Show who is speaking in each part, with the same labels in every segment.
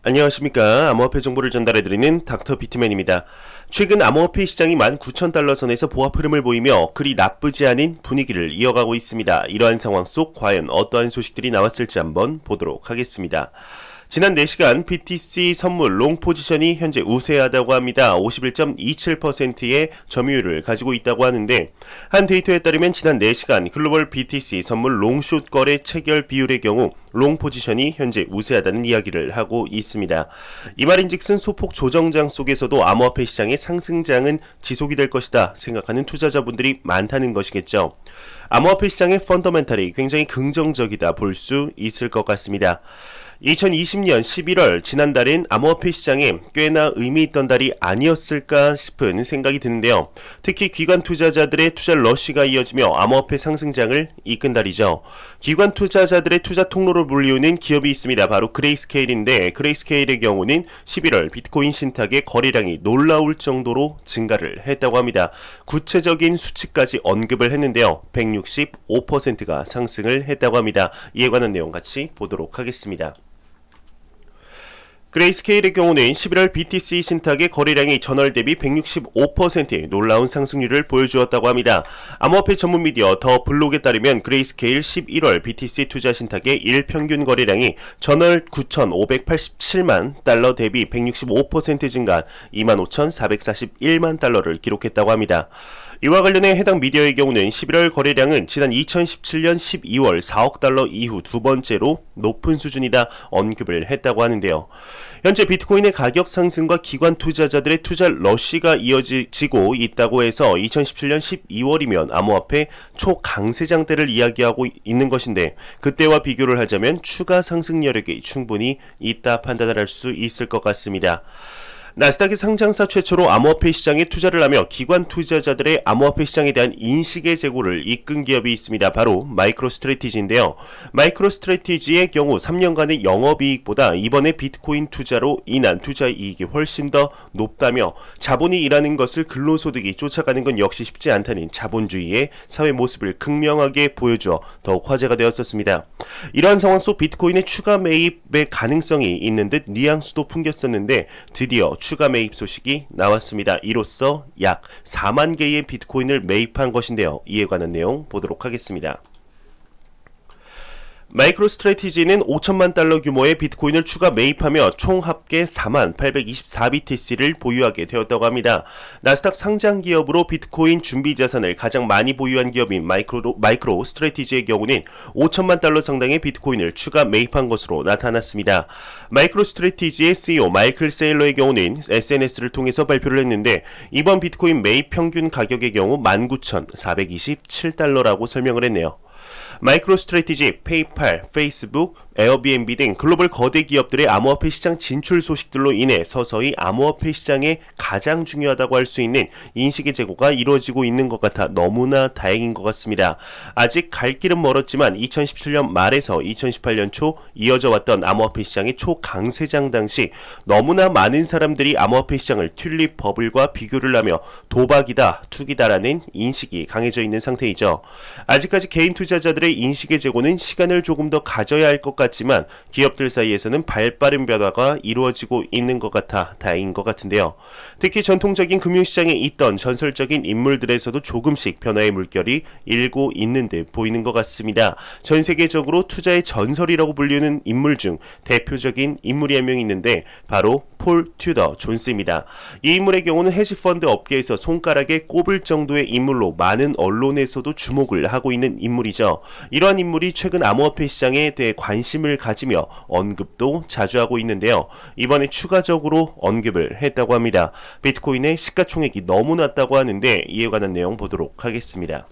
Speaker 1: 안녕하십니까. 암호화폐 정보를 전달해드리는 닥터 비트맨입니다. 최근 암호화폐 시장이 19,000달러 선에서 보합 흐름을 보이며 그리 나쁘지 않은 분위기를 이어가고 있습니다. 이러한 상황 속 과연 어떠한 소식들이 나왔을지 한번 보도록 하겠습니다. 지난 4시간 BTC 선물 롱 포지션이 현재 우세하다고 합니다. 51.27%의 점유율을 가지고 있다고 하는데, 한 데이터에 따르면 지난 4시간 글로벌 BTC 선물 롱숏 거래 체결 비율의 경우 롱 포지션이 현재 우세하다는 이야기를 하고 있습니다. 이 말인즉슨 소폭 조정장 속에서도 암호화폐 시장의 상승장은 지속이 될 것이다 생각하는 투자자분들이 많다는 것이겠죠. 암호화폐 시장의 펀더멘탈이 굉장히 긍정적이다 볼 수 있을 것 같습니다. 2020년 11월 지난달엔 암호화폐 시장에 꽤나 의미 있던 달이 아니었을까 싶은 생각이 드는데요. 특히 기관 투자자들의 투자 러쉬가 이어지며 암호화폐 상승장을 이끈 달이죠. 기관 투자자들의 투자 통로로 불리우는 기업이 있습니다. 바로 그레이스케일인데, 그레이스케일의 경우는 11월 비트코인 신탁의 거래량이 놀라울 정도로 증가를 했다고 합니다. 구체적인 수치까지 언급을 했는데요. 165%가 상승을 했다고 합니다. 이에 관한 내용 같이 보도록 하겠습니다. 그레이스케일의 경우는 11월 BTC 신탁의 거래량이 전월 대비 165%의 놀라운 상승률을 보여주었다고 합니다. 암호화폐 전문 미디어 더 블록에 따르면 그레이스케일 11월 BTC 투자 신탁의 일평균 거래량이 전월 9,587만 달러 대비 165% 증가한 25,441만 달러를 기록했다고 합니다. 이와 관련해 해당 미디어의 경우는 11월 거래량은 지난 2017년 12월 4억 달러 이후 두 번째로 높은 수준이다 언급을 했다고 하는데요. 현재 비트코인의 가격 상승과 기관 투자자들의 투자 러쉬가 이어지고 있다고 해서 2017년 12월이면 암호화폐 초강세장 때를 이야기하고 있는 것인데, 그때와 비교를 하자면 추가 상승 여력이 충분히 있다 판단을 할 수 있을 것 같습니다. 나스닥의 상장사 최초로 암호화폐 시장에 투자를 하며 기관 투자자들의 암호화폐 시장에 대한 인식의 제고를 이끈 기업이 있습니다. 바로 마이크로스트래티지인데요. 마이크로스트래티지의 경우 3년간의 영업이익보다 이번에 비트코인 투자로 인한 투자이익이 훨씬 더 높다며, 자본이 일하는 것을 근로소득이 쫓아가는 건 역시 쉽지 않다는 자본주의의 사회 모습을 극명하게 보여주어 더욱 화제가 되었었습니다. 이러한 상황 속 비트코인의 추가 매입의 가능성이 있는 듯 뉘앙스도 풍겼었는데, 드디어 추가 매입 소식이 나왔습니다. 이로써 약 4만 개의 비트코인을 매입한 것인데요. 이에 관한 내용 보도록 하겠습니다. 마이크로스트래티지는 5천만 달러 규모의 비트코인을 추가 매입하며 총 합계 4만 824BTC를 보유하게 되었다고 합니다. 나스닥 상장 기업으로 비트코인 준비 자산을 가장 많이 보유한 기업인 마이크로스트래티지의 경우는 5천만 달러 상당의 비트코인을 추가 매입한 것으로 나타났습니다. 마이크로스트래티지의 CEO 마이클 세일러의 경우는 SNS를 통해서 발표를 했는데, 이번 비트코인 매입 평균 가격의 경우 19,427달러라고 설명을 했네요. 마이크로스트래티지, 페이팔, 페이스북, 에어비앤비 등 글로벌 거대 기업들의 암호화폐 시장 진출 소식들로 인해 서서히 암호화폐 시장에 가장 중요하다고 할 수 있는 인식의 제고가 이루어지고 있는 것 같아 너무나 다행인 것 같습니다. 아직 갈 길은 멀었지만 2017년 말에서 2018년 초 이어져 왔던 암호화폐 시장의 초강세장 당시 너무나 많은 사람들이 암호화폐 시장을 튤립 버블과 비교를 하며 도박이다, 투기다라는 인식이 강해져 있는 상태이죠. 아직까지 개인 투자자들의 인식의 제고는 시간을 조금 더 가져야 할 것 같지만 기업들 사이에서는 발빠른 변화가 이루어지고 있는 것 같아 다행인 것 같은데요. 특히 전통적인 금융시장에 있던 전설적인 인물들에서도 조금씩 변화의 물결이 일고 있는 듯 보이는 것 같습니다. 전 세계적으로 투자의 전설이라고 불리는 인물 중 대표적인 인물이 한 명 있는데 바로 폴 튜더 존스입니다. 이 인물의 경우는 헤지펀드 업계에서 손가락에 꼽을 정도의 인물로 많은 언론에서도 주목을 하고 있는 인물이죠. 이러한 인물이 최근 암호화폐 시장에 대해 관심을 가지며 언급도 자주 하고 있는데요. 이번에 추가적으로 언급을 했다고 합니다. 비트코인의 시가총액이 너무 낮다고 하는데 이에 관한 내용 보도록 하겠습니다.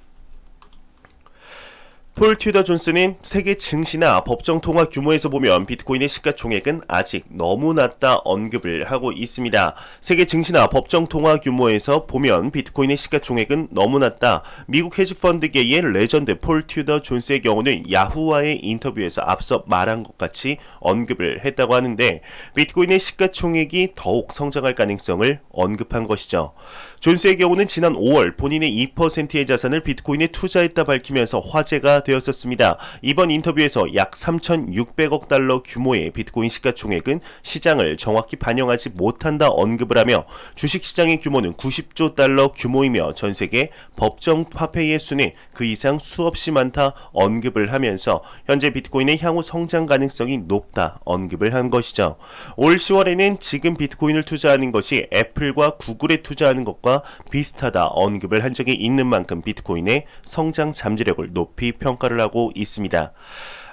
Speaker 1: 폴 튜더 존스는 세계 증시나 법정 통화 규모에서 보면 비트코인의 시가총액은 아직 너무 낮다 언급을 하고 있습니다. 세계 증시나 법정 통화 규모에서 보면 비트코인의 시가총액은 너무 낮다. 미국 헤지펀드계의 레전드 폴 튜더 존스의 경우는 야후와의 인터뷰에서 앞서 말한 것 같이 언급을 했다고 하는데, 비트코인의 시가총액이 더욱 성장할 가능성을 언급한 것이죠. 존스의 경우는 지난 5월 본인의 2%의 자산을 비트코인에 투자했다 밝히면서 화제가 되었었습니다. 이번 인터뷰에서 약 3,600억 달러 규모의 비트코인 시가총액은 시장을 정확히 반영하지 못한다 언급을 하며 주식시장의 규모는 90조 달러 규모이며 전세계 법정 화폐의 수는 그 이상 수없이 많다 언급을 하면서 현재 비트코인의 향후 성장 가능성이 높다 언급을 한 것이죠. 올 10월에는 지금 비트코인을 투자하는 것이 애플과 구글에 투자하는 것과 비슷하다 언급을 한 적이 있는 만큼 비트코인의 성장 잠재력을 높이 평가를 하고 있습니다.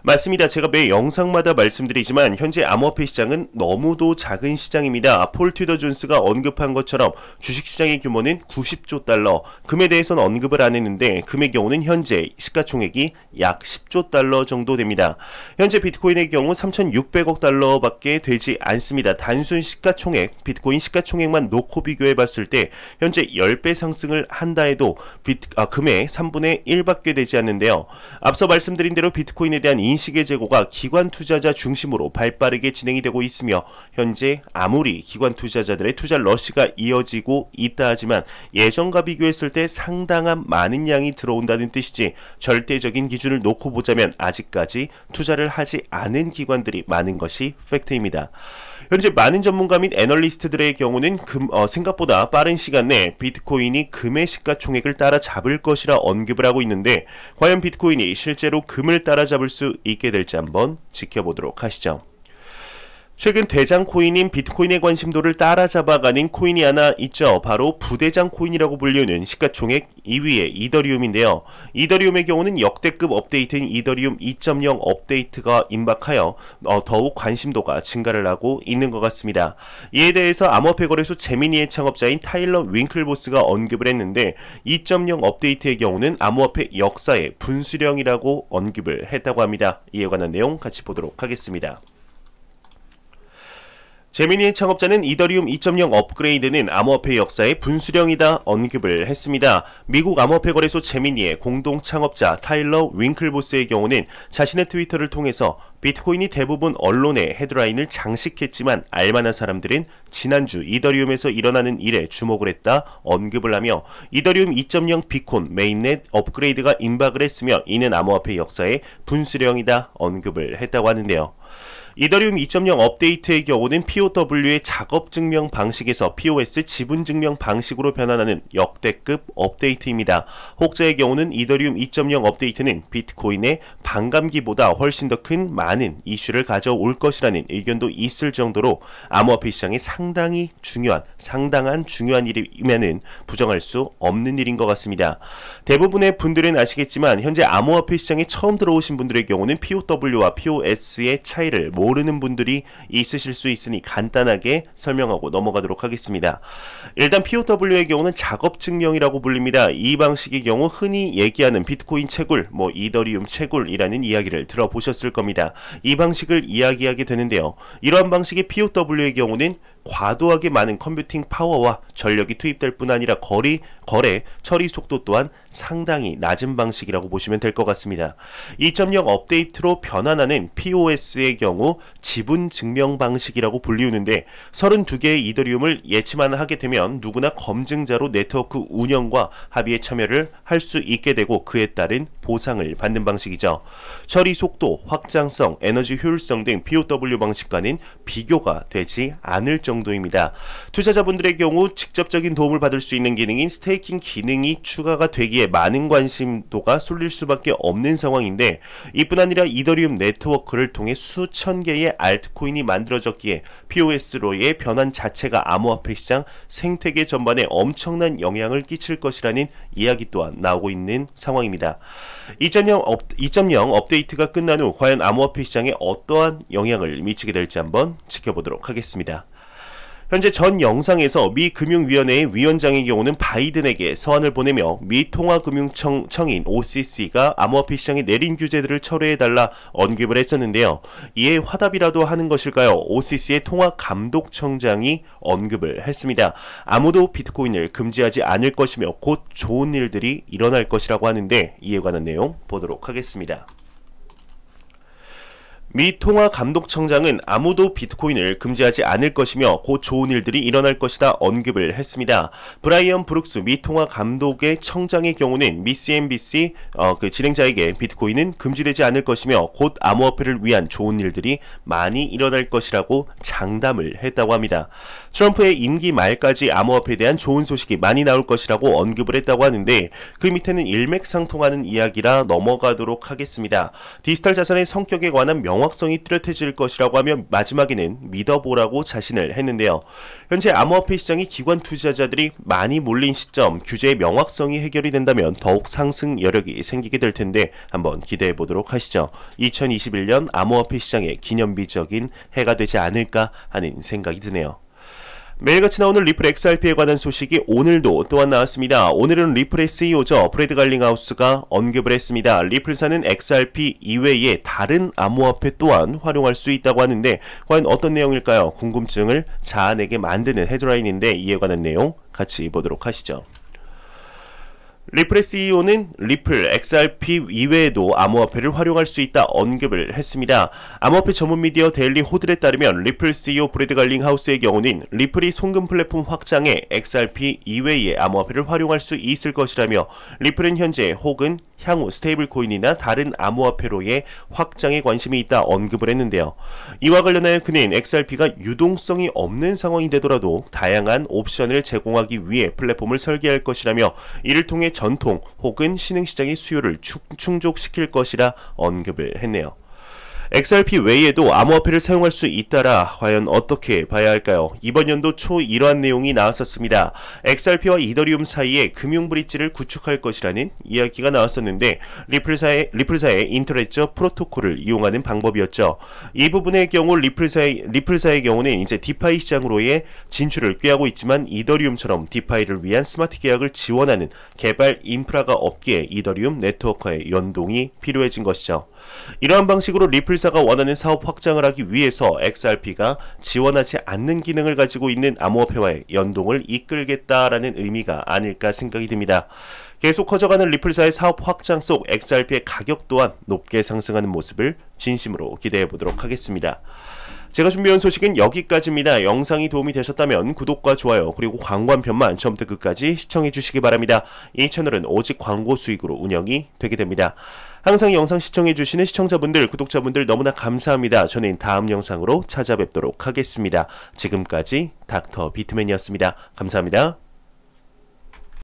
Speaker 1: 맞습니다. 제가 매 영상마다 말씀드리지만 현재 암호화폐 시장은 너무도 작은 시장입니다. 폴 튜더 존스가 언급한 것처럼 주식시장의 규모는 90조 달러, 금에 대해서는 언급을 안 했는데 금의 경우는 현재 시가총액이 약 10조 달러 정도 됩니다. 현재 비트코인의 경우 3,600억 달러밖에 되지 않습니다. 단순 시가총액, 비트코인 시가총액만 놓고 비교해봤을 때 현재 10배 상승을 한다 해도 금의 3분의 1밖에 되지 않는데요. 앞서 말씀드린 대로 비트코인에 대한 인식의 제고가 기관 투자자 중심으로 발빠르게 진행이 되고 있으며 현재 아무리 기관 투자자들의 투자 러시가 이어지고 있다 하지만 예전과 비교했을 때 상당한 많은 양이 들어온다는 뜻이지 절대적인 기준을 놓고 보자면 아직까지 투자를 하지 않은 기관들이 많은 것이 팩트입니다. 현재 많은 전문가 및 애널리스트들의 경우는 생각보다 빠른 시간 내에 비트코인이 금의 시가총액을 따라잡을 것이라 언급을 하고 있는데 과연 비트코인이 실제로 금을 따라잡을 수 있게 될지 한번 지켜보도록 하시죠. 최근 대장 코인인 비트코인의 관심도를 따라잡아가는 코인이 하나 있죠. 바로 부대장 코인이라고 불리는 시가총액 2위의 이더리움인데요. 이더리움의 경우는 역대급 업데이트인 이더리움 2.0 업데이트가 임박하여 더욱 관심도가 증가를 하고 있는 것 같습니다. 이에 대해서 암호화폐 거래소 제미니의 창업자인 타일러 윙클보스가 언급을 했는데 2.0 업데이트의 경우는 암호화폐 역사의 분수령이라고 언급을 했다고 합니다. 이에 관한 내용 같이 보도록 하겠습니다. 제미니의 창업자는 이더리움 2.0 업그레이드는 암호화폐 역사의 분수령이다 언급을 했습니다. 미국 암호화폐 거래소 제미니의 공동 창업자 타일러 윙클보스의 경우는 자신의 트위터를 통해서 비트코인이 대부분 언론의 헤드라인을 장식했지만 알만한 사람들은 지난주 이더리움에서 일어나는 일에 주목을 했다 언급을 하며 이더리움 2.0 비콘 메인넷 업그레이드가 임박을 했으며 이는 암호화폐 역사의 분수령이다 언급을 했다고 하는데요. 이더리움 2.0 업데이트의 경우는 POW의 작업 증명 방식에서 POS 지분 증명 방식으로 변환하는 역대급 업데이트입니다. 혹자의 경우는 이더리움 2.0 업데이트는 비트코인의 반감기보다 훨씬 더 큰 많은 이슈를 가져올 것이라는 의견도 있을 정도로 암호화폐 시장에 상당한 중요한 일이면은 부정할 수 없는 일인 것 같습니다. 대부분의 분들은 아시겠지만 현재 암호화폐 시장에 처음 들어오신 분들의 경우는 POW와 POS의 차이를 모르는 분들이 있으실 수 있으니 간단하게 설명하고 넘어가도록 하겠습니다. 일단 POW의 경우는 작업 증명이라고 불립니다. 이 방식의 경우 흔히 얘기하는 비트코인 채굴, 이더리움 채굴이라는 이야기를 들어보셨을 겁니다. 이 방식을 이야기하게 되는데요. 이러한 방식의 POW의 경우는 과도하게 많은 컴퓨팅 파워와 전력이 투입될 뿐 아니라 거래, 처리 속도 또한 상당히 낮은 방식이라고 보시면 될 것 같습니다. 2.0 업데이트로 변환하는 POS의 경우 지분 증명 방식이라고 불리우는데 32개의 이더리움을 예치만 하게 되면 누구나 검증자로 네트워크 운영과 합의에 참여를 할 수 있게 되고 그에 따른 보상을 받는 방식이죠. 처리 속도, 확장성, 에너지 효율성 등 POW 방식과는 비교가 되지 않을 정도입니다. 투자자분들의 경우 직접적인 도움을 받을 수 있는 기능인 스테이킹 기능이 추가가 되기에 많은 관심도가 쏠릴 수밖에 없는 상황인데 이뿐 아니라 이더리움 네트워크를 통해 수천 개의 알트코인이 만들어졌기에 POS로의 변환 자체가 암호화폐 시장 생태계 전반에 엄청난 영향을 끼칠 것이라는 이야기 또한 나오고 있는 상황입니다. 2.0 업데이트가 끝난 후 과연 암호화폐 시장에 어떠한 영향을 미치게 될지 한번 지켜보도록 하겠습니다. 현재 전 영상에서 미 금융위원회의 위원장의 경우는 바이든에게 서한을 보내며 미 통화금융청인 OCC가 암호화폐 시장에 내린 규제들을 철회해달라 언급을 했었는데요. 이에 화답이라도 하는 것일까요? OCC의 통화감독청장이 언급을 했습니다. 아무도 비트코인을 금지하지 않을 것이며 곧 좋은 일들이 일어날 것이라고 하는데 이에 관한 내용 보도록 하겠습니다. 미 통화감독청장은 아무도 비트코인을 금지하지 않을 것이며 곧 좋은 일들이 일어날 것이다 언급을 했습니다. 브라이언 브룩스 미 통화감독의 청장의 경우는 미 CNBC 진행자에게 비트코인은 금지되지 않을 것이며 곧 암호화폐를 위한 좋은 일들이 많이 일어날 것이라고 장담을 했다고 합니다. 트럼프의 임기 말까지 암호화폐에 대한 좋은 소식이 많이 나올 것이라고 언급을 했다고 하는데 그 밑에는 일맥상통하는 이야기라 넘어가도록 하겠습니다. 디지털 자산의 성격에 관한 명확성이 뚜렷해질 것이라고 하며 마지막에는 믿어보라고 자신을 했는데요. 현재 암호화폐 시장이 기관 투자자들이 많이 몰린 시점, 규제의 명확성이 해결이 된다면 더욱 상승 여력이 생기게 될 텐데 한번 기대해 보도록 하시죠. 2021년 암호화폐 시장의 기념비적인 해가 되지 않을까 하는 생각이 드네요. 매일같이 나오는 리플 XRP에 관한 소식이 오늘도 또한 나왔습니다. 오늘은 리플의 CEO죠. 브래드 갈링하우스가 언급을 했습니다. 리플사는 XRP 이외에 다른 암호화폐 또한 활용할 수 있다고 하는데 과연 어떤 내용일까요? 궁금증을 자아내게 만드는 헤드라인인데 이에 관한 내용 같이 보도록 하시죠. 리플의 CEO는 리플, XRP 이외에도 암호화폐를 활용할 수 있다 언급을 했습니다. 암호화폐 전문 미디어 데일리 호들에 따르면 리플 CEO 브래드 갈링하우스의 경우는 리플이 송금 플랫폼 확장에 XRP 이외의 암호화폐를 활용할 수 있을 것이라며 리플은 현재 혹은 향후 스테이블 코인이나 다른 암호화폐로의 확장에 관심이 있다 언급을 했는데요. 이와 관련하여 그는 XRP가 유동성이 없는 상황이 되더라도 다양한 옵션을 제공하기 위해 플랫폼을 설계할 것이라며 이를 통해 전통 혹은 신흥시장의 수요를 충족시킬 것이라 언급을 했네요. XRP 외에도 암호화폐를 사용할 수 있다라 과연 어떻게 봐야 할까요? 이번 연도 초 이러한 내용이 나왔었습니다. XRP와 이더리움 사이에 금융 브릿지를 구축할 것이라는 이야기가 나왔었는데 리플사의 인터레저 프로토콜을 이용하는 방법이었죠. 이 부분의 경우 리플사의 경우는 이제 디파이 시장으로의 진출을 꾀하고 있지만 이더리움처럼 디파이를 위한 스마트 계약을 지원하는 개발 인프라가 없기에 이더리움 네트워크의 연동이 필요해진 것이죠. 이러한 방식으로 리플사가 원하는 사업 확장을 하기 위해서 XRP가 지원하지 않는 기능을 가지고 있는 암호화폐와의 연동을 이끌겠다라는 의미가 아닐까 생각이 듭니다. 계속 커져가는 리플사의 사업 확장 속 XRP의 가격 또한 높게 상승하는 모습을 진심으로 기대해 보도록 하겠습니다. 제가 준비한 소식은 여기까지입니다. 영상이 도움이 되셨다면 구독과 좋아요 그리고 광고 한 편만 처음부터 끝까지 시청해 주시기 바랍니다. 이 채널은 오직 광고 수익으로 운영이 되게 됩니다. 항상 영상 시청해 주시는 시청자분들, 구독자분들 너무나 감사합니다. 저는 다음 영상으로 찾아뵙도록 하겠습니다. 지금까지 닥터 비트맨이었습니다. 감사합니다.